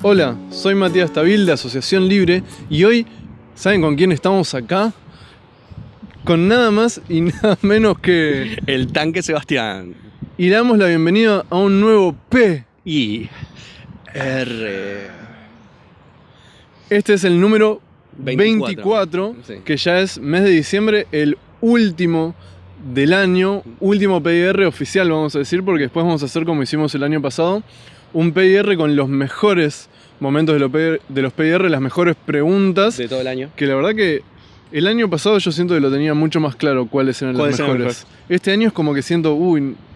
Hola, soy Matías Tabil de Asociación Libre y hoy, ¿saben con quién estamos acá? Con nada más y nada menos que... El Tanque Sebastián. Y le damos la bienvenida a un nuevo P. Y R. Este es el número 24, Sí. que ya es mes de diciembre, el último del año, último PIR oficial, vamos a decir, porque después vamos a hacer como hicimos el año pasado, un PIR con los mejores momentos de los PIR, las mejores preguntas. De todo el año. Que la verdad que el año pasado yo siento que lo tenía mucho más claro cuáles eran las mejores. Este año es como que siento,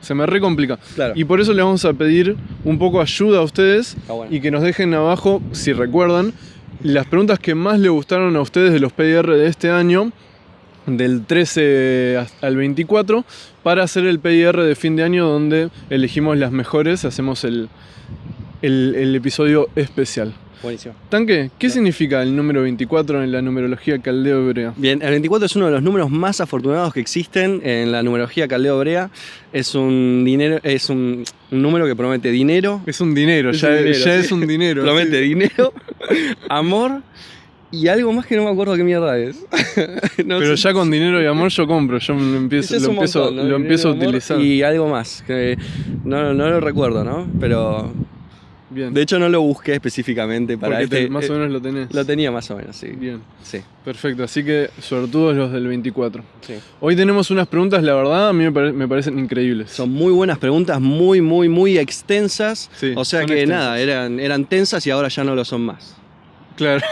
se me recomplica. Claro. Y por eso le vamos a pedir un poco ayuda a ustedes y que nos dejen abajo, si recuerdan, las preguntas que más le gustaron a ustedes de los PIR de este año, del 13 al 24, para hacer el PIR de fin de año donde elegimos las mejores, hacemos el episodio especial. Buenísimo. Tanque, ¿qué significa el número 24 en la numerología caldeo-hebrea? Bien, el 24 es uno de los números más afortunados que existen en la numerología caldeo-hebrea. Es un número que promete dinero. Es un dinero, ya es un dinero. Promete dinero, amor y algo más que no me acuerdo qué mierda es. Pero ya con dinero y amor yo compro, yo lo empiezo a utilizar. Y algo más, que no lo recuerdo, ¿no? Pero... Bien. De hecho no lo busqué específicamente para porque más o menos lo tenés. Lo tenía más o menos, sí. Bien. Sí. Perfecto, así que suertudos los del 24. Sí. Hoy tenemos unas preguntas, la verdad, a mí me parecen increíbles. Son muy buenas preguntas, muy extensas. Sí, o sea que nada, eran tensas y ahora ya no lo son más. Claro.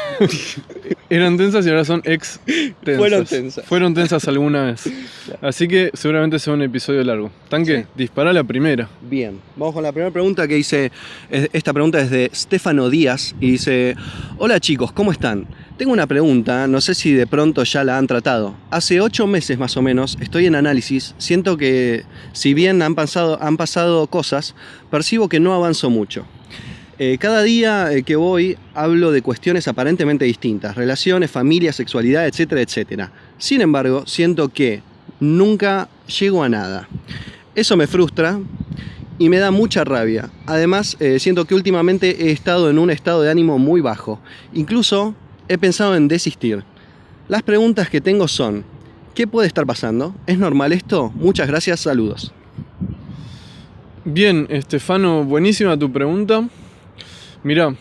Eran tensas y ahora son tensas. Fueron tensas alguna vez. Claro. Así que seguramente sea un episodio largo. Tanque, dispara la primera. Bien, vamos con la primera pregunta que dice... Esta pregunta es de Stefano Díaz y dice: hola chicos, ¿cómo están? Tengo una pregunta, no sé si de pronto ya la han tratado. Hace 8 meses más o menos estoy en análisis. Siento que si bien han pasado cosas, percibo que no avanzo mucho. Cada día que voy hablo de cuestiones aparentemente distintas, relaciones, familia, sexualidad, etcétera, etcétera. Sin embargo, siento que nunca llego a nada. Eso me frustra y me da mucha rabia. Además, siento que últimamente he estado en un estado de ánimo muy bajo. Incluso he pensado en desistir. Las preguntas que tengo son: ¿qué puede estar pasando? ¿Es normal esto? Muchas gracias, saludos. Bien, Estefano, buenísima tu pregunta. Mirá,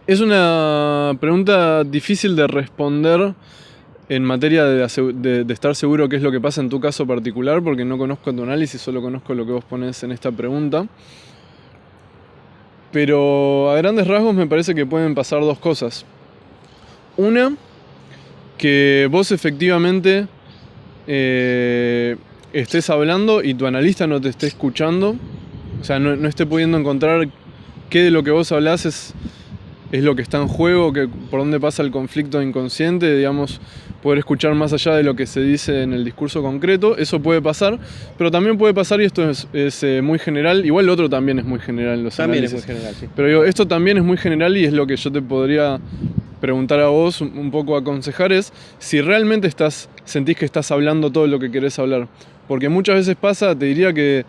es una pregunta difícil de responder en materia de estar seguro qué es lo que pasa en tu caso particular, porque no conozco tu análisis, solo conozco lo que vos ponés en esta pregunta. Pero a grandes rasgos me parece que pueden pasar dos cosas. Una, que vos efectivamente estés hablando y tu analista no te esté escuchando, o sea, no esté pudiendo encontrar qué de lo que vos hablás es lo que está en juego, por dónde pasa el conflicto inconsciente, digamos, poder escuchar más allá de lo que se dice en el discurso concreto. Eso puede pasar, pero también puede pasar, y esto es muy general, igual lo otro también es muy general en los análisis. También es muy general, sí. Pero digo, esto también es muy general y es lo que yo te podría preguntar a vos, un poco aconsejar, es si realmente sentís que estás hablando todo lo que querés hablar. Porque muchas veces pasa, te diría que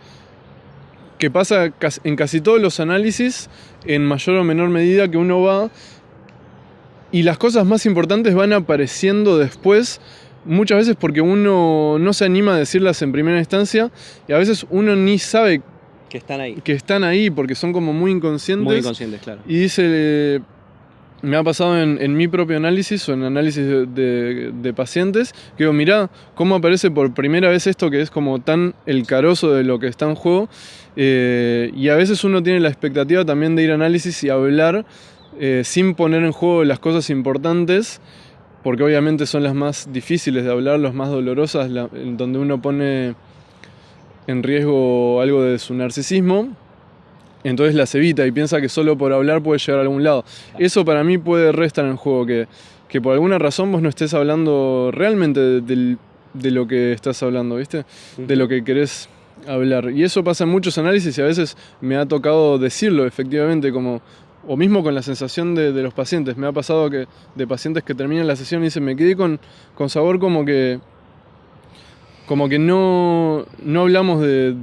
pasa en casi todos los análisis, en mayor o menor medida, que uno va y las cosas más importantes van apareciendo después, muchas veces porque uno no se anima a decirlas en primera instancia y a veces uno ni sabe que están ahí porque son como muy inconscientes. Muy inconscientes, claro. Y dice... Me ha pasado en mi propio análisis o en análisis de pacientes, que digo, mirá cómo aparece por primera vez esto que es como tan el carozo de lo que está en juego, y a veces uno tiene la expectativa también de ir a análisis y hablar sin poner en juego las cosas importantes, porque obviamente son las más difíciles de hablar, las más dolorosas, donde uno pone en riesgo algo de su narcisismo. Entonces las evita y piensa que solo por hablar puede llegar a algún lado. Eso para mí puede restar en juego, que por alguna razón vos no estés hablando realmente de lo que estás hablando, ¿viste? De lo que querés hablar. Y eso pasa en muchos análisis y a veces me ha tocado decirlo efectivamente, o mismo con la sensación de los pacientes. Me ha pasado de pacientes que terminan la sesión y dicen, me quedé con sabor como que no hablamos de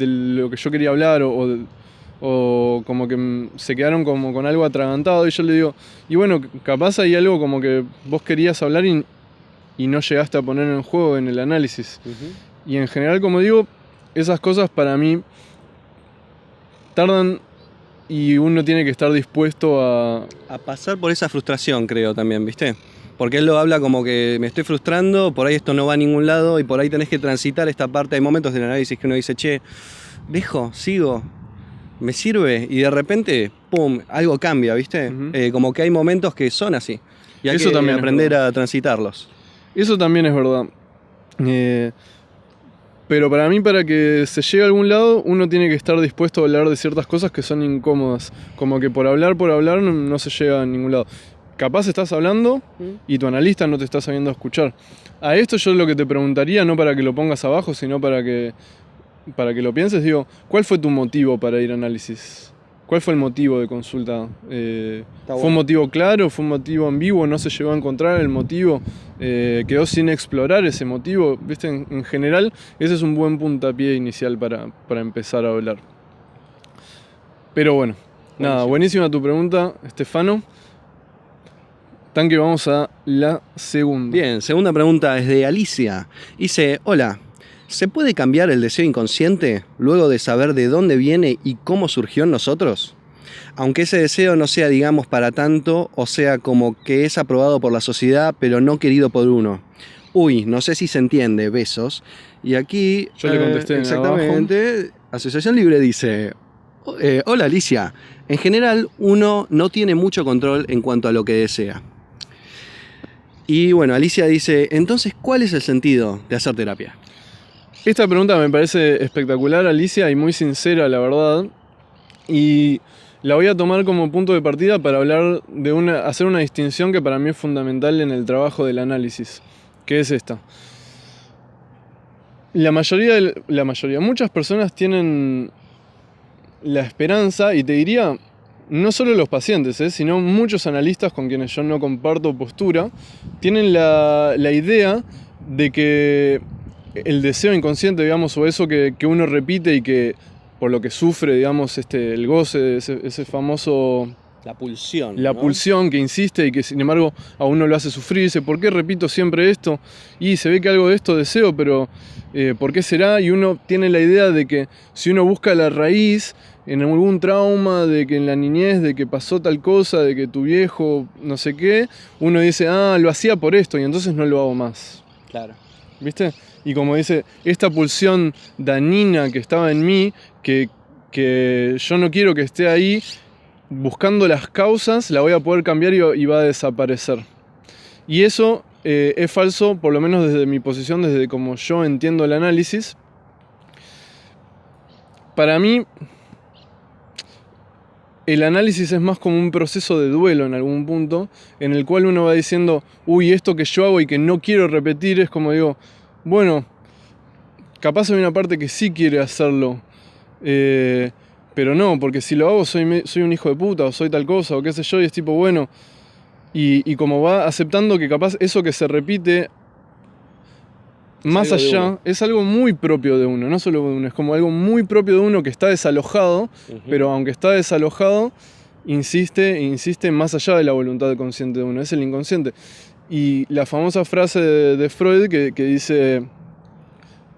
lo que yo quería hablar o o como que se quedaron como con algo atragantado, y yo le digo, y bueno, capaz hay algo como que vos querías hablar y no llegaste a poner en juego en el análisis. Y en general, como digo, esas cosas para mí tardan y uno tiene que estar dispuesto a pasar por esa frustración, creo también, ¿viste? Porque él lo habla como que me estoy frustrando, por ahí esto no va a ningún lado y por ahí tenés que transitar esta parte. Hay momentos del análisis que uno dice, che, dejo, sigo, me sirve, y de repente, pum, algo cambia, ¿viste? Como que hay momentos que son así y hay Eso que también aprender a transitarlos. Eso también es verdad. Pero para mí, para que se llegue a algún lado, uno tiene que estar dispuesto a hablar de ciertas cosas que son incómodas. Como que por hablar no se llega a ningún lado. Capaz estás hablando y tu analista no te está sabiendo escuchar. A esto yo lo que te preguntaría, no para que lo pongas abajo, sino para que lo pienses, digo, ¿cuál fue tu motivo para ir a análisis? ¿Cuál fue el motivo de consulta? ¿Fue un motivo claro? ¿Fue un motivo ambiguo? ¿No se llegó a encontrar el motivo? ¿Quedó sin explorar ese motivo? ¿Viste? En general, ese es un buen puntapié inicial para empezar a hablar. Pero bueno, nada, buenísima tu pregunta, Estefano. Tanque, vamos a la segunda. Bien, segunda pregunta es de Alicia. Dice, hola, ¿se puede cambiar el deseo inconsciente luego de saber de dónde viene y cómo surgió en nosotros? Aunque ese deseo no sea, digamos, para tanto, o sea, como que es aprobado por la sociedad, pero no querido por uno. Uy, no sé si se entiende, besos. Y aquí... Yo le contesté exactamente, abajo. Asociación Libre dice, hola Alicia, en general uno no tiene mucho control en cuanto a lo que desea. Y bueno, Alicia dice, entonces, ¿cuál es el sentido de hacer terapia? Esta pregunta me parece espectacular, Alicia, y muy sincera, la verdad. Y la voy a tomar como punto de partida para hablar hacer una distinción que para mí es fundamental en el trabajo del análisis, que es esta. Muchas personas tienen la esperanza, y te diría, no solo los pacientes, sino muchos analistas con quienes yo no comparto postura, tienen la idea de que el deseo inconsciente, digamos, o eso que uno repite y que por lo que sufre, digamos, el goce, ese famoso... La pulsión. La pulsión que insiste y que sin embargo a uno lo hace sufrir. Dice, ¿por qué repito siempre esto? Y se ve que algo de esto deseo, pero ¿por qué será? Y uno tiene la idea de que si uno busca la raíz en algún trauma, de que en la niñez, de que pasó tal cosa, de que tu viejo no sé qué, uno dice, lo hacía por esto y entonces no lo hago más. Claro. ¿Viste? Y como dice, esta pulsión dañina que estaba en mí, que yo no quiero que esté ahí, buscando las causas, la voy a poder cambiar y va a desaparecer. Y eso es falso, por lo menos desde mi posición, desde como yo entiendo el análisis. Para mí, el análisis es más como un proceso de duelo en algún punto, en el cual uno va diciendo, uy, esto que yo hago y que no quiero repetir, es como digo, bueno, capaz hay una parte que sí quiere hacerlo, pero no, porque si lo hago soy un hijo de puta, o soy tal cosa, o qué sé yo, y es tipo, bueno, y como va aceptando que capaz eso que se repite más allá, es algo muy propio de uno, no solo de uno, es como algo muy propio de uno que está desalojado, pero aunque está desalojado, insiste más allá de la voluntad consciente de uno, es el inconsciente. Y la famosa frase de Freud que dice,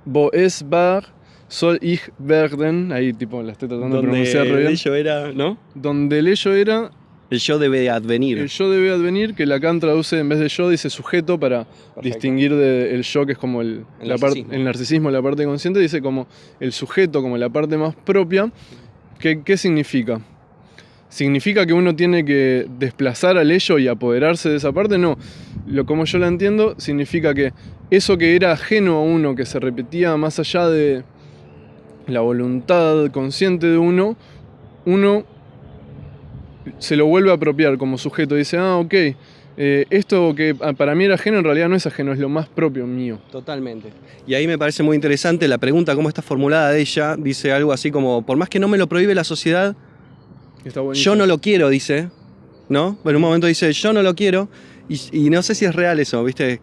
Wo es war, soll ich werden, ahí tipo la estoy tratando de pronunciar re bien. Donde el ello era, ¿no? Donde el ello era... El yo debe advenir. El yo debe advenir, que Lacan traduce en vez de yo, dice sujeto para distinguir del yo, que es como el narcisismo, la parte consciente, dice como el sujeto, como la parte más propia. ¿Qué significa? ¿Significa que uno tiene que desplazar al ello y apoderarse de esa parte? No. Como yo la entiendo, significa que eso que era ajeno a uno, que se repetía más allá de la voluntad consciente de uno se lo vuelve a apropiar como sujeto. Dice, ok, esto que para mí era ajeno, en realidad no es ajeno, es lo más propio mío. Totalmente. Y ahí me parece muy interesante la pregunta, cómo está formulada de ella. Dice algo así como, por más que no me lo prohíbe la sociedad, yo no lo quiero, dice, ¿no? En un momento dice, yo no lo quiero, y no sé si es real eso, ¿viste?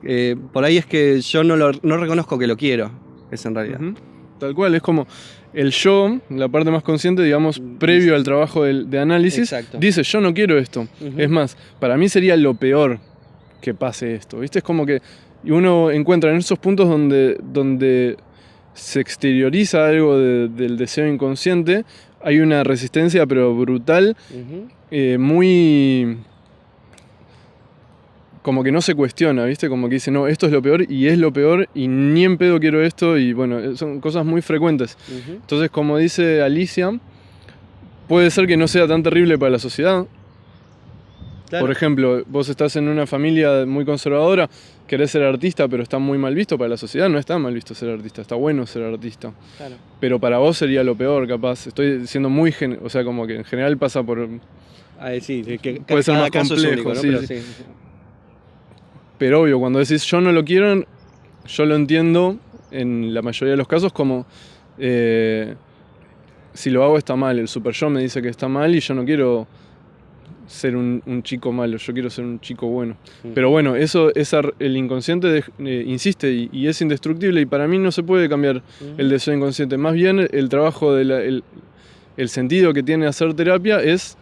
Por ahí es que yo no reconozco que lo quiero, es en realidad. Tal cual, es como el yo, la parte más consciente, digamos, previo al trabajo de análisis, Exacto. dice, yo no quiero esto. Ujú. Es más, para mí sería lo peor que pase esto, ¿viste? Es como que uno encuentra en esos puntos donde se exterioriza algo del deseo inconsciente, hay una resistencia pero brutal, Ujú. muy... como que no se cuestiona, ¿viste? Como que dice, no, esto es lo peor y es lo peor y ni en pedo quiero esto y bueno, son cosas muy frecuentes. Ujú. Entonces, como dice Alicia, puede ser que no sea tan terrible para la sociedad. Claro. Por ejemplo, vos estás en una familia muy conservadora, querés ser artista, pero está muy mal visto para la sociedad. No está mal visto ser artista, está bueno ser artista. Claro. Pero para vos sería lo peor, capaz. Estoy siendo muy... o sea, como que en general pasa por... Sí, que Puede ser cada más caso es complejo, único, ¿no? sí, Pero sí. sí. Pero obvio, cuando decís yo no lo quiero, yo lo entiendo en la mayoría de los casos como si lo hago está mal. El super yo me dice que está mal y yo no quiero ser un chico malo, yo quiero ser un chico bueno. Pero bueno, el inconsciente insiste y es indestructible y para mí no se puede cambiar el deseo inconsciente. Más bien el trabajo, el sentido que tiene hacer terapia es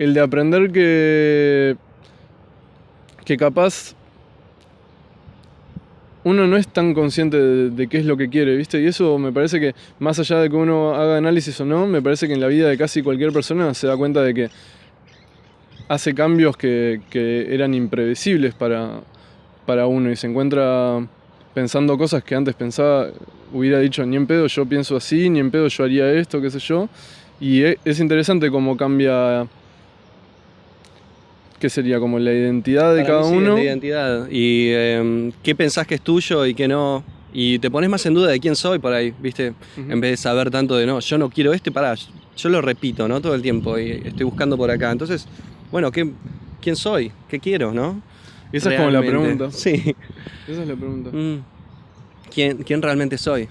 el de aprender que capaz uno no es tan consciente de qué es lo que quiere, ¿viste? Y eso me parece que, más allá de que uno haga análisis o no, me parece que en la vida de casi cualquier persona se da cuenta de que hace cambios que eran imprevisibles para uno y se encuentra pensando cosas que antes pensaba, hubiera dicho, ni en pedo yo pienso así, ni en pedo yo haría esto, qué sé yo. Y es interesante cómo cambia... ¿Qué sería? Como la identidad de Para cada mí sí, uno. es la identidad. Y qué pensás que es tuyo y qué no. Y te pones más en duda de quién soy por ahí, ¿viste? En vez de saber tanto de no, yo no quiero pará, yo lo repito, ¿no? Todo el tiempo y estoy buscando por acá. Entonces, bueno, ¿quién soy? ¿Qué quiero, no? Esa es como la Realmente. pregunta. Sí. Esa es la pregunta. ¿Quién realmente soy?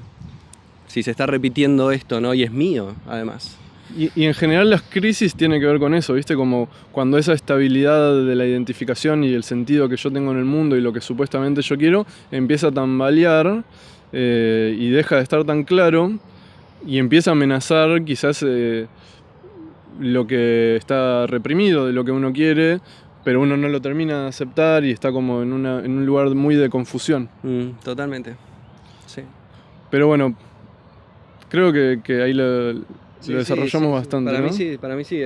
Si se está repitiendo esto, ¿no? Y es mío, además. Y en general las crisis tienen que ver con eso, ¿viste? Como cuando esa estabilidad de la identificación y el sentido que yo tengo en el mundo y lo que supuestamente yo quiero empieza a tambalear y deja de estar tan claro y empieza a amenazar quizás lo que está reprimido de lo que uno quiere, pero uno no lo termina de aceptar y está como en un lugar muy de confusión. Totalmente. Sí. Pero bueno, creo que ahí lo desarrollamos bastante, para ¿no? Para mí sí.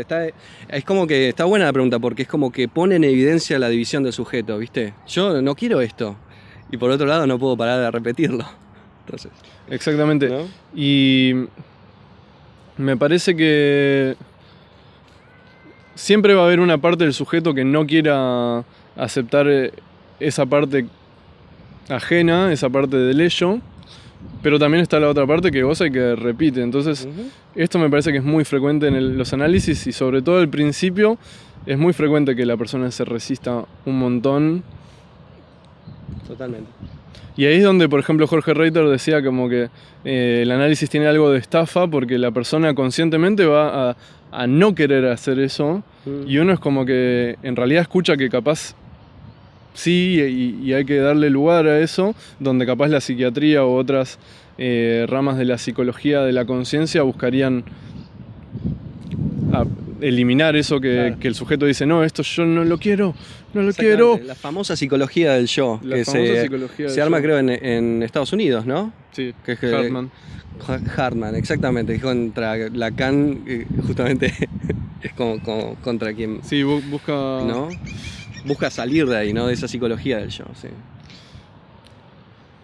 Es como que está buena la pregunta porque es como que pone en evidencia la división del sujeto, ¿viste? Yo no quiero esto. Y por otro lado no puedo parar de repetirlo. Entonces, Exactamente. ¿no? Y me parece que siempre va a haber una parte del sujeto que no quiera aceptar esa parte ajena, esa parte del ello. Pero también está la otra parte que goza y que repite. Entonces, esto me parece que es muy frecuente en los análisis y sobre todo al principio es muy frecuente que la persona se resista un montón. Totalmente. Y ahí es donde, por ejemplo, Jorge Reiter decía como que el análisis tiene algo de estafa porque la persona conscientemente va a no querer hacer eso y uno es como que en realidad escucha que capaz sí, y hay que darle lugar a eso, donde capaz la psiquiatría o otras ramas de la psicología de la conciencia buscarían eliminar eso Claro. que el sujeto dice, no, esto yo no lo quiero, no lo Exactamente. quiero. La famosa psicología del yo, La que famosa psicología se del arma yo. creo en Estados Unidos, ¿no? Sí, Que es Hartman. Hartman, exactamente, contra Lacan, justamente es como contra quien, Sí, busca... ¿no? Busca salir de ahí, ¿no? De esa psicología del yo, sí.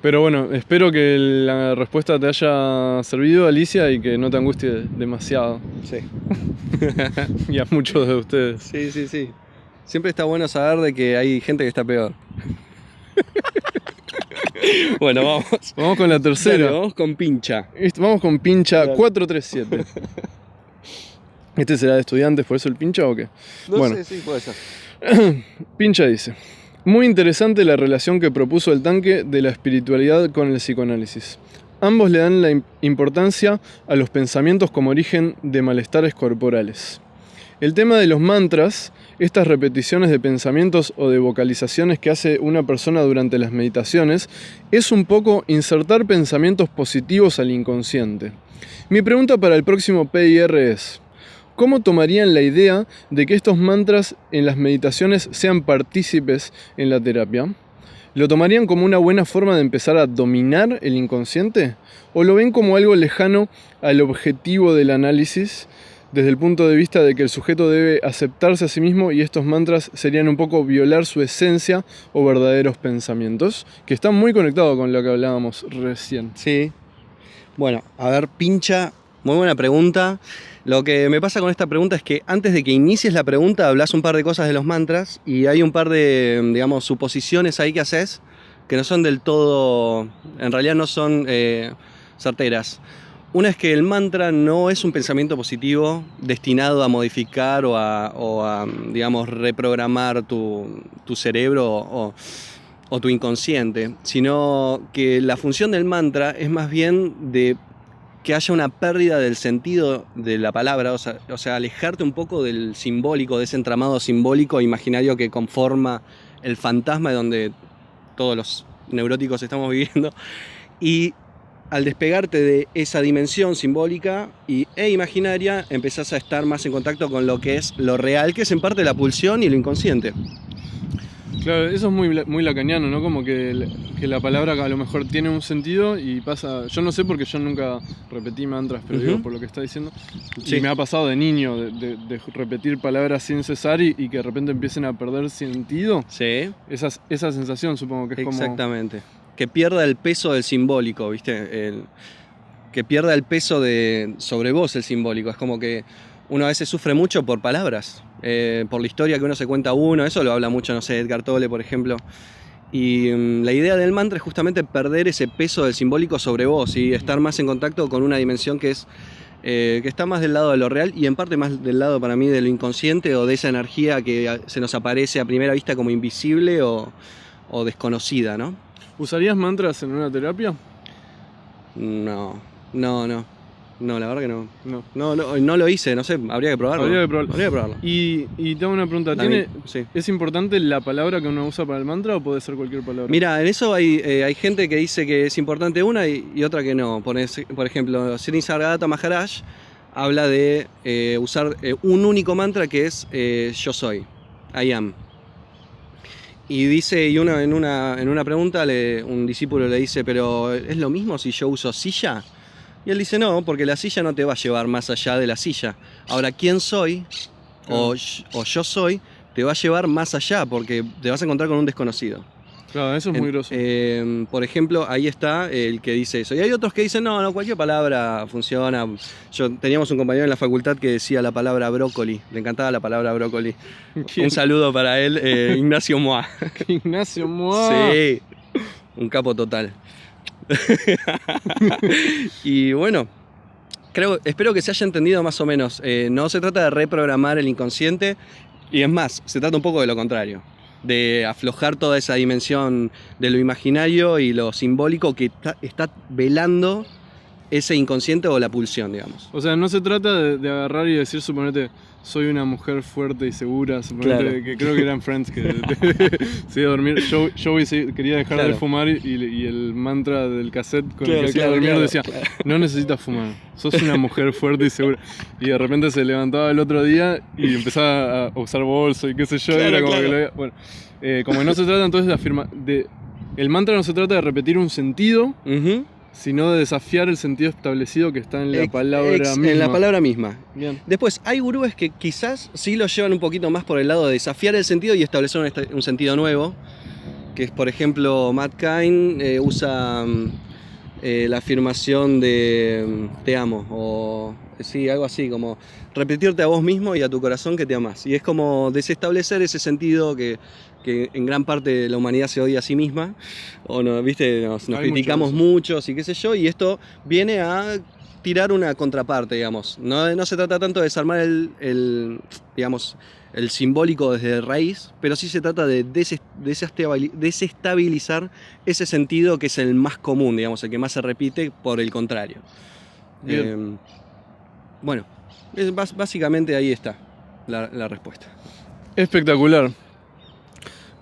Pero bueno, espero que la respuesta te haya servido, Alicia, y que no te angustie demasiado. Sí. Y a muchos de ustedes. Sí. Siempre está bueno saber de que hay gente que está peor. Bueno, vamos. Vamos con la tercera. Dale, vamos con pincha. Vamos con pincha Dale. 437. ¿Este será de estudiantes, por eso el pincha o qué? No Bueno. sé, sí, puede ser. Pincha dice: muy interesante la relación que propuso el tanque de la espiritualidad con el psicoanálisis. Ambos le dan la importancia a los pensamientos como origen de malestares corporales. El tema de los mantras, estas repeticiones de pensamientos o de vocalizaciones que hace una persona durante las meditaciones, es un poco insertar pensamientos positivos al inconsciente. Mi pregunta para el próximo PIR es: ¿cómo tomarían la idea de que estos mantras en las meditaciones sean partícipes en la terapia? ¿Lo tomarían como una buena forma de empezar a dominar el inconsciente? ¿O lo ven como algo lejano al objetivo del análisis, desde el punto de vista de que el sujeto debe aceptarse a sí mismo y estos mantras serían un poco violar su esencia o verdaderos pensamientos? Que están muy conectados con lo que hablábamos recién. Sí. Bueno, a ver, pincha. Muy buena pregunta. Lo que me pasa con esta pregunta es que antes de que inicies la pregunta hablas un par de cosas de los mantras y hay un par de, digamos, suposiciones ahí que haces que no son del todo, en realidad no son certeras. Una es que el mantra no es un pensamiento positivo destinado a modificar o a digamos, reprogramar tu cerebro o tu inconsciente, sino que la función del mantra es más bien de que haya una pérdida del sentido de la palabra, o sea, alejarte un poco del simbólico, de ese entramado simbólico imaginario que conforma el fantasma de donde todos los neuróticos estamos viviendo, y al despegarte de esa dimensión simbólica e imaginaria, empezás a estar más en contacto con lo que es lo real, que es en parte la pulsión y lo inconsciente. Claro, eso es muy lacaniano, ¿no? Como que la palabra a lo mejor tiene un sentido y pasa... Yo no sé porque yo nunca repetí mantras, pero digo por lo que está diciendo. Sí. Y me ha pasado de niño de repetir palabras sin cesar y que de repente empiecen a perder sentido. Sí. Esa sensación supongo que es como... Exactamente. Que pierda el peso del simbólico, ¿viste? Que pierda el peso sobre vos el simbólico. Es como que uno a veces sufre mucho por palabras, por la historia que uno se cuenta uno. Eso lo habla mucho, no sé, Edgar Tolle, por ejemplo. Y la idea del mantra es justamente perder ese peso del simbólico sobre vos y estar más en contacto con una dimensión que está más del lado de lo real y en parte más del lado para mí de lo inconsciente o de esa energía que se nos aparece a primera vista como invisible o desconocida, ¿no? ¿Usarías mantras en una terapia? No, la verdad que no. No lo hice, no sé, habría que probarlo. Habría que probarlo. Y te hago una pregunta, sí. ¿Es importante la palabra que uno usa para el mantra o puede ser cualquier palabra? Mira, en eso hay gente que dice que es importante una y otra que no. Por ejemplo, Sri Nisargadatta Maharaj habla de usar un único mantra que es yo soy, I am. Y dice, en una pregunta un discípulo le dice, pero ¿es lo mismo si yo uso silla? Y él dice, no, porque la silla no te va a llevar más allá de la silla. Ahora, ¿quién soy? O yo soy, te va a llevar más allá, porque te vas a encontrar con un desconocido. Claro, eso es muy groso. Por ejemplo, ahí está el que dice eso. Y hay otros que dicen, no, cualquier palabra funciona. Teníamos un compañero en la facultad que decía la palabra brócoli. Le encantaba la palabra brócoli. ¿Quién? Un saludo para él, Ignacio Moa. Ignacio Moa. Sí, un capo total. Y bueno, espero que se haya entendido más o menos. No se trata de reprogramar el inconsciente, y es más, se trata un poco de lo contrario, de aflojar toda esa dimensión de lo imaginario y lo simbólico que está velando ese inconsciente o la pulsión, digamos. O sea, no se trata de agarrar y decir, suponete, soy una mujer fuerte y segura, suponete, claro. Que creo que eran Friends, que se iba a dormir. Joey quería dejar de fumar y el mantra del cassette con el que se iba a dormir decía, no necesitas fumar, sos una mujer fuerte y segura. Y de repente se levantaba el otro día y empezaba a usar bolso y qué sé yo, era como que lo había... Bueno, como no se trata entonces el mantra no se trata de repetir un sentido, sino de desafiar el sentido establecido que está en la palabra misma. En la palabra misma. Bien. Después, hay gurúes que quizás sí lo llevan un poquito más por el lado de desafiar el sentido y establecer un sentido nuevo, que es, por ejemplo, Matt Cain usa la afirmación de te amo, o sí, algo así, como repetirte a vos mismo y a tu corazón que te amás. Y es como desestablecer ese sentido que en gran parte de la humanidad se odia a sí misma, o no, ¿viste? Nos criticamos muchos y qué sé yo, y esto viene a tirar una contraparte, digamos. No se trata tanto de desarmar digamos, el simbólico desde raíz, pero sí se trata de desestabilizar ese sentido que es el más común, digamos, el que más se repite por el contrario. Bueno, básicamente ahí está la respuesta. Espectacular.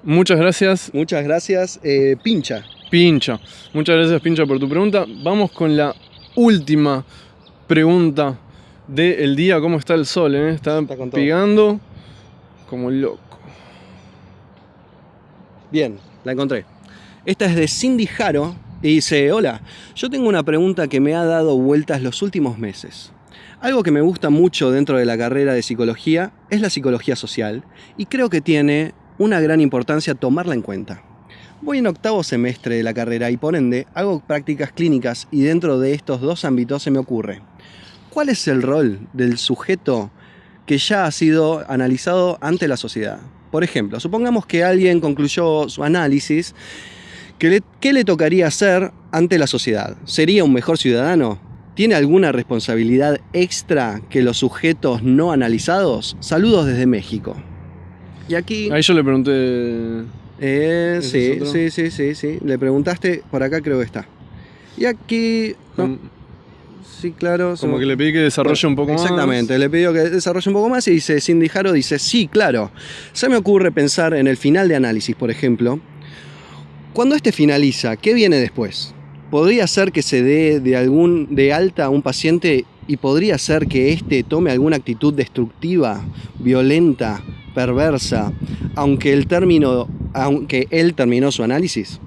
Muchas gracias, Muchas gracias. Pincha. Pincha. Muchas gracias, Pincha, por tu pregunta. Vamos con la última pregunta del día. ¿Cómo está el sol? Está con todo. pegando como loco. Bien, la encontré. Esta es de Cindy Jaro y dice: hola, yo tengo una pregunta que me ha dado vueltas los últimos meses. Algo que me gusta mucho dentro de la carrera de psicología es la psicología social y creo que tiene una gran importancia tomarla en cuenta. Voy en 8º semestre de la carrera y por ende hago prácticas clínicas y dentro de estos dos ámbitos se me ocurre: ¿cuál es el rol del sujeto que ya ha sido analizado ante la sociedad? Por ejemplo, supongamos que alguien concluyó su análisis. ¿Qué le tocaría hacer ante la sociedad? ¿Sería un mejor ciudadano? ¿Tiene alguna responsabilidad extra que los sujetos no analizados? Saludos desde México. Y aquí... Ahí yo le pregunté... Sí. Le preguntaste, por acá creo que está. Y aquí... No. Sí, claro. Como que le pedí que desarrolle un poco más. Exactamente, le pidió que desarrolle un poco más y dice Cindy Jaro, dice: sí, claro. Se me ocurre pensar en el final de análisis, por ejemplo. Cuando este finaliza, ¿qué viene después? ¿Podría ser que se dé de alta a un paciente y podría ser que éste tome alguna actitud destructiva, violenta, perversa, aunque él terminó su análisis?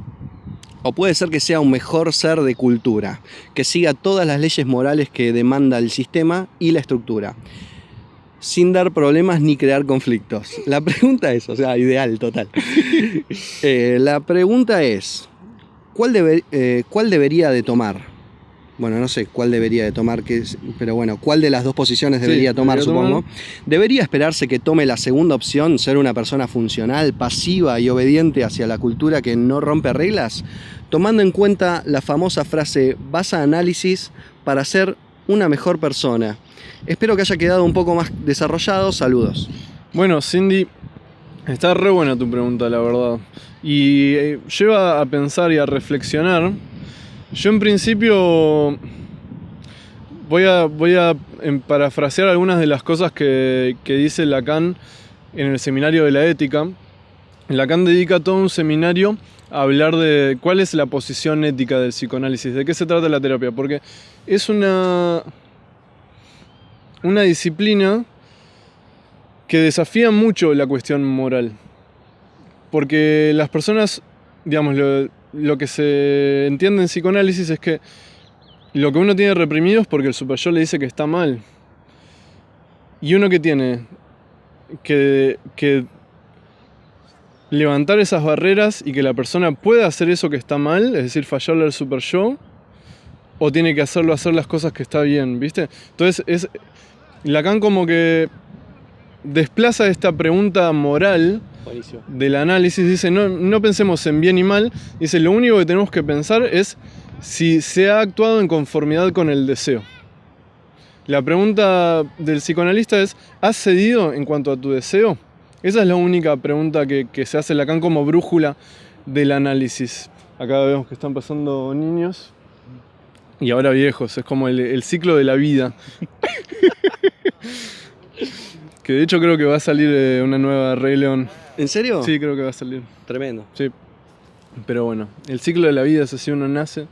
¿O puede ser que sea un mejor ser de cultura, que siga todas las leyes morales que demanda el sistema y la estructura, sin dar problemas ni crear conflictos? La pregunta es, o sea, ideal, total. La pregunta es, ¿cuál debería de tomar? Bueno, no sé cuál debería de tomar, pero bueno, ¿cuál de las dos posiciones debería tomar, supongo? ¿Debería esperarse que tome la segunda opción, ser una persona funcional, pasiva y obediente hacia la cultura que no rompe reglas? Tomando en cuenta la famosa frase: vas a análisis para ser una mejor persona. Espero que haya quedado un poco más desarrollado. Saludos. Bueno, Cindy, está re buena tu pregunta, la verdad. Y lleva a pensar y a reflexionar. Yo en principio voy a parafrasear algunas de las cosas que dice Lacan en el seminario de la ética. Lacan dedica todo un seminario a hablar de cuál es la posición ética del psicoanálisis, de qué se trata la terapia, porque es una disciplina que desafía mucho la cuestión moral. Porque las personas, digamos, lo que se entiende en psicoanálisis es que lo que uno tiene reprimido es porque el superyo le dice que está mal. Y uno que tiene que levantar esas barreras y que la persona pueda hacer eso que está mal, es decir, fallarle al superyo, o tiene que hacer las cosas que está bien, ¿viste? Entonces, Lacan como que desplaza esta pregunta moral del análisis, dice, no pensemos en bien y mal, dice, lo único que tenemos que pensar es si se ha actuado en conformidad con el deseo. La pregunta del psicoanalista es, ¿has cedido en cuanto a tu deseo? Esa es la única pregunta que se hace Lacan como brújula del análisis. Acá vemos que están pasando niños y ahora viejos, es como el ciclo de la vida. Que de hecho creo que va a salir una nueva Rey León. ¿En serio? Sí, creo que va a salir. Tremendo. Sí. Pero bueno, el ciclo de la vida es así: uno nace,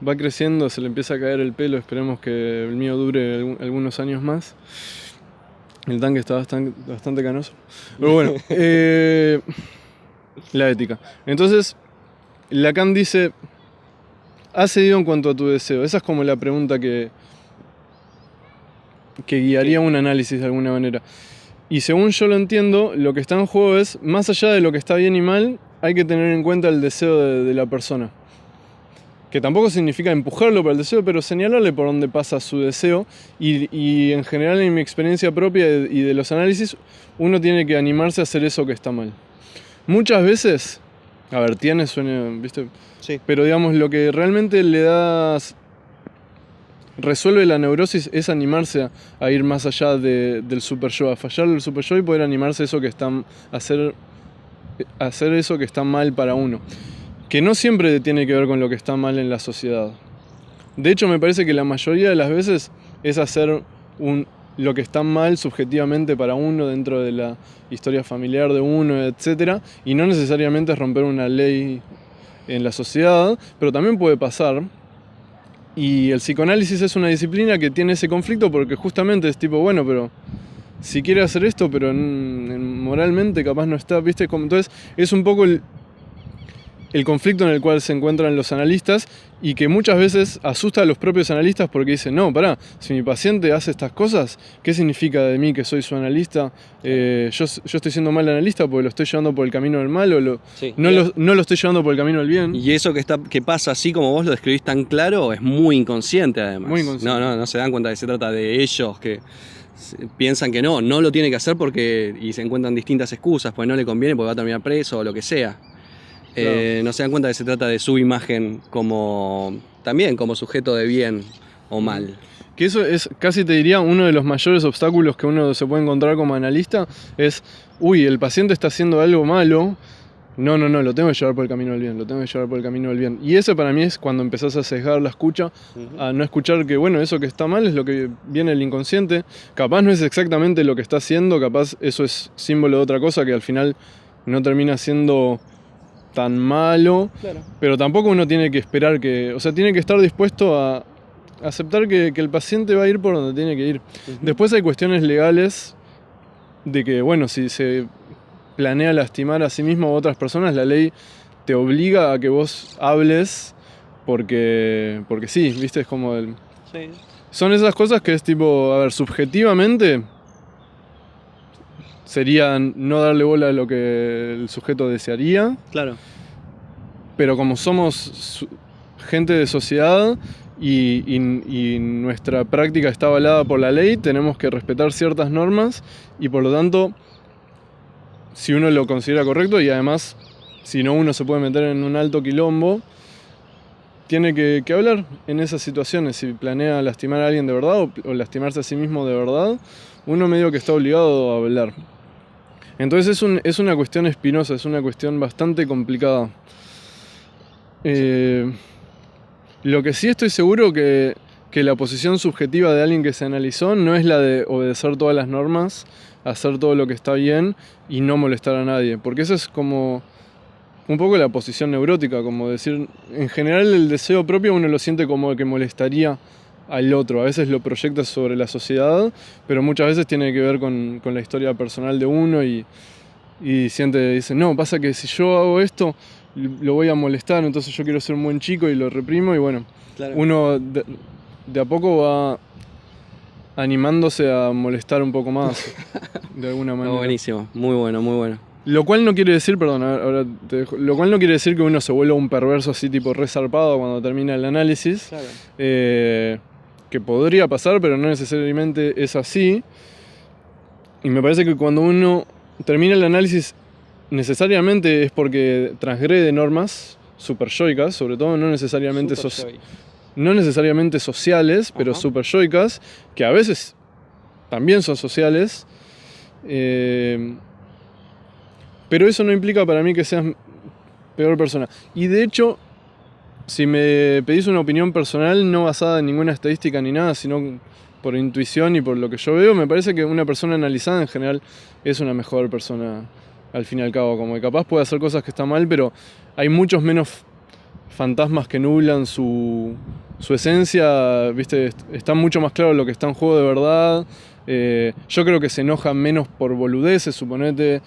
va creciendo, se le empieza a caer el pelo, esperemos que el mío dure algunos años más. El tanque está bastante canoso. Pero bueno, la ética. Entonces, Lacan dice, ¿has cedido en cuanto a tu deseo? Esa es como la pregunta que guiaría un análisis de alguna manera. Y según yo lo entiendo, lo que está en juego es, más allá de lo que está bien y mal, hay que tener en cuenta el deseo de la persona. Que tampoco significa empujarlo por el deseo, pero señalarle por dónde pasa su deseo. Y en general, en mi experiencia propia y de los análisis, uno tiene que animarse a hacer eso que está mal. Muchas veces, a ver, suena, ¿viste? Sí. Pero digamos, lo que realmente resuelve la neurosis es animarse a ir más allá del superyo, a fallarle al superyo y poder animarse a eso que hacer eso que está mal para uno. Que no siempre tiene que ver con lo que está mal en la sociedad. De hecho, me parece que la mayoría de las veces es hacer lo que está mal subjetivamente para uno dentro de la historia familiar de uno, etcétera, y no necesariamente es romper una ley en la sociedad, pero también puede pasar. Y el psicoanálisis es una disciplina que tiene ese conflicto porque justamente es tipo, bueno, pero si quiere hacer esto, pero moralmente capaz no está, ¿viste? Entonces es un poco el conflicto en el cual se encuentran los analistas y que muchas veces asusta a los propios analistas porque dicen, no, pará, si mi paciente hace estas cosas, ¿qué significa de mí que soy su analista? Yo estoy siendo mal analista porque lo estoy llevando por el camino del mal o Sí. no lo estoy llevando por el camino del bien. Y eso que pasa así como vos lo describís tan claro es muy inconsciente además. Muy inconsciente. No se dan cuenta que se trata de ellos que piensan que no lo tiene que hacer y se encuentran distintas excusas, porque no le conviene, porque va a terminar preso o lo que sea. Claro. No se dan cuenta que se trata de su imagen también como sujeto de bien o mal. Que eso es, casi te diría, uno de los mayores obstáculos que uno se puede encontrar como analista es, el paciente está haciendo algo malo, no, lo tengo que llevar por el camino del bien, lo tengo que llevar por el camino del bien. Y ese para mí es cuando empezás a sesgar la escucha, a no escuchar que, bueno, eso que está mal es lo que viene del inconsciente, capaz no es exactamente lo que está haciendo, capaz eso es símbolo de otra cosa que al final no termina siendo tan malo, Claro. pero tampoco uno tiene que esperar tiene que estar dispuesto a aceptar que el paciente va a ir por donde tiene que ir. Después hay cuestiones legales de que, bueno, si se planea lastimar a sí mismo o a otras personas, la ley te obliga a que vos hables porque sí, ¿viste? Es como Sí. son esas cosas que es tipo, a ver, subjetivamente sería no darle bola a lo que el sujeto desearía, Claro. pero como somos gente de sociedad y nuestra práctica está avalada por la ley, tenemos que respetar ciertas normas y por lo tanto, si uno lo considera correcto y además, si no uno se puede meter en un alto quilombo, tiene que hablar en esas situaciones. Si planea lastimar a alguien de verdad o lastimarse a sí mismo de verdad, uno medio que está obligado a hablar. Entonces es una cuestión espinosa, es una cuestión bastante complicada. Lo que sí estoy seguro que la posición subjetiva de alguien que se analizó no es la de obedecer todas las normas, hacer todo lo que está bien y no molestar a nadie. Porque eso es como un poco la posición neurótica, como decir, en general el deseo propio uno lo siente como que molestaría al otro. A veces lo proyecta sobre la sociedad, pero muchas veces tiene que ver con la historia personal de uno y dice, no, pasa que si yo hago esto lo voy a molestar, entonces yo quiero ser un buen chico y lo reprimo y bueno, Claro. uno de a poco va animándose a molestar un poco más, de alguna manera. Buenísimo, muy bueno, muy bueno. Lo cual no quiere decir, perdón, ahora te dejo, lo cual no quiere decir que uno se vuelva un perverso así tipo resarpado cuando termina el análisis. Claro. Que podría pasar, pero no necesariamente es así. Y me parece que cuando uno termina el análisis, necesariamente es porque transgrede normas superyoicas, sobre todo no necesariamente sociales, pero Ajá. superyoicas, que a veces también son sociales. Pero eso no implica para mí que seas peor persona. Y de hecho, si me pedís una opinión personal, no basada en ninguna estadística ni nada, sino por intuición y por lo que yo veo, me parece que una persona analizada en general es una mejor persona al fin y al cabo. Como que capaz puede hacer cosas que están mal, pero hay muchos menos fantasmas que nublan su esencia, ¿viste? Está mucho más claro lo que está en juego de verdad. Yo creo que se enoja menos por boludeces, suponete,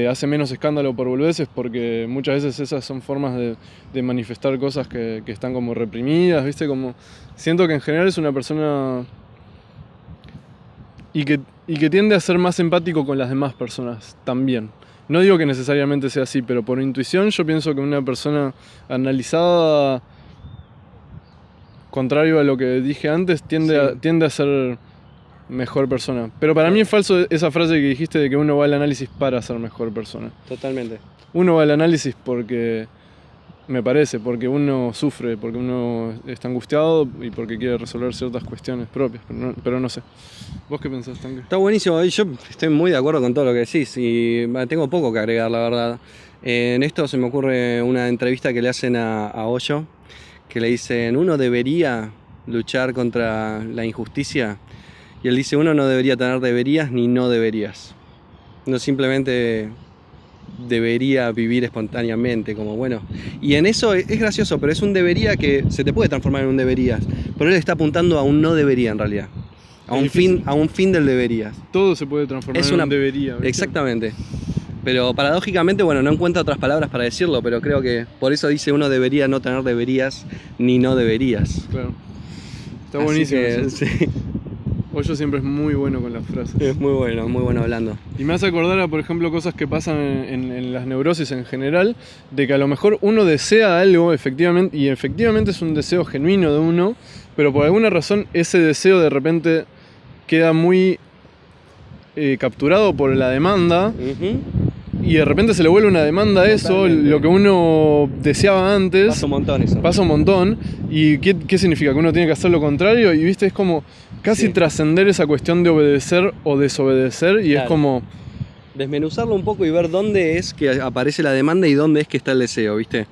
hace menos escándalo por boludeces porque muchas veces esas son formas de manifestar cosas que están como reprimidas, ¿viste? Como, siento que en general es una persona y que tiende a ser más empático con las demás personas también. No digo que necesariamente sea así, pero por intuición yo pienso que una persona analizada, contrario a lo que dije antes, tiende a ser mejor persona. Pero para mí es falso esa frase que dijiste de que uno va al análisis para ser mejor persona. Totalmente. Uno va al análisis porque, me parece, porque uno sufre, porque uno está angustiado y porque quiere resolver ciertas cuestiones propias, pero no sé. ¿Vos qué pensás, Tanque? Está buenísimo, yo estoy muy de acuerdo con todo lo que decís y tengo poco que agregar, la verdad. En esto se me ocurre una entrevista que le hacen a Hoyo, que le dicen, uno debería luchar contra la injusticia. Y él dice, uno no debería tener deberías ni no deberías. No simplemente debería vivir espontáneamente, como bueno. Y en eso es gracioso, pero es un debería que se te puede transformar en un deberías. Pero él está apuntando a un no debería en realidad. A un fin del deberías. Todo se puede transformar en un debería, ¿viste? Exactamente. Pero paradójicamente, bueno, no encuentro otras palabras para decirlo, pero creo que por eso dice uno debería no tener deberías ni no deberías. Claro. Está Así buenísimo que, eso. sí, Hoyo siempre es muy bueno con las frases. es muy bueno hablando. Y me hace acordar a, por ejemplo, cosas que pasan en las neurosis en general, de que a lo mejor uno desea algo, efectivamente, y efectivamente es un deseo genuino de uno, pero por alguna razón ese deseo de repente queda muy capturado por la demanda, y de repente se le vuelve una demanda a eso, Totalmente. lo que uno deseaba antes. Pasa un montón eso. Pasa un montón. ¿Y qué significa? Que uno tiene que hacer lo contrario. Y viste, es como casi Sí. trascender esa cuestión de obedecer o desobedecer. Y Claro. es como. Desmenuzarlo un poco y ver dónde es que aparece la demanda y dónde es que está el deseo, ¿viste?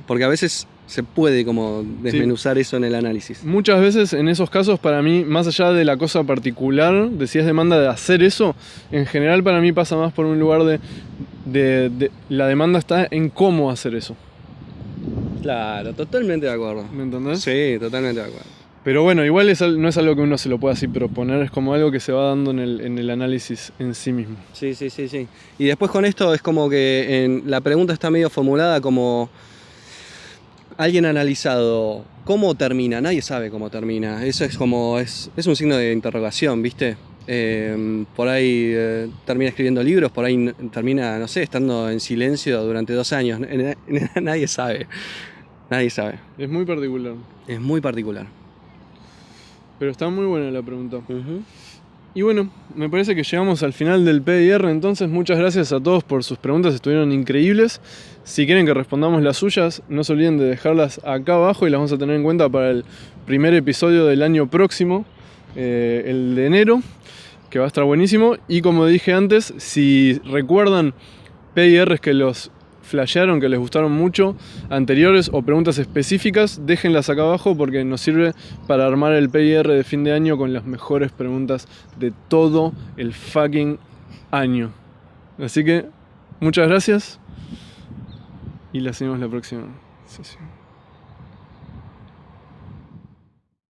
Porque a veces se puede como desmenuzar eso en el análisis. Muchas veces en esos casos, para mí, más allá de la cosa particular, de si es demanda de hacer eso, en general para mí pasa más por un lugar de la demanda está en cómo hacer eso. Claro, totalmente de acuerdo. ¿Me entendés? Sí, totalmente de acuerdo. Pero bueno, igual no es algo que uno se lo pueda así proponer, es como algo que se va dando en el análisis en sí mismo. Sí. Y después con esto es como que la pregunta está medio formulada como alguien ha analizado cómo termina, nadie sabe cómo termina. Eso es como, es un signo de interrogación, ¿viste? Por ahí termina escribiendo libros, por ahí termina, no sé, estando en silencio durante 2 años. Nadie sabe. Nadie sabe. Es muy particular. Es muy particular. Pero está muy buena la pregunta. Y bueno, me parece que llegamos al final del PDR, entonces muchas gracias a todos por sus preguntas, estuvieron increíbles. Si quieren que respondamos las suyas, no se olviden de dejarlas acá abajo y las vamos a tener en cuenta para el primer episodio del año próximo, el de enero, que va a estar buenísimo. Y como dije antes, si recuerdan PDRs que los flashearon, que les gustaron mucho, anteriores o preguntas específicas, déjenlas acá abajo porque nos sirve para armar el PIR de fin de año con las mejores preguntas de todo el fucking año. Así que, muchas gracias y la seguimos la próxima sesión.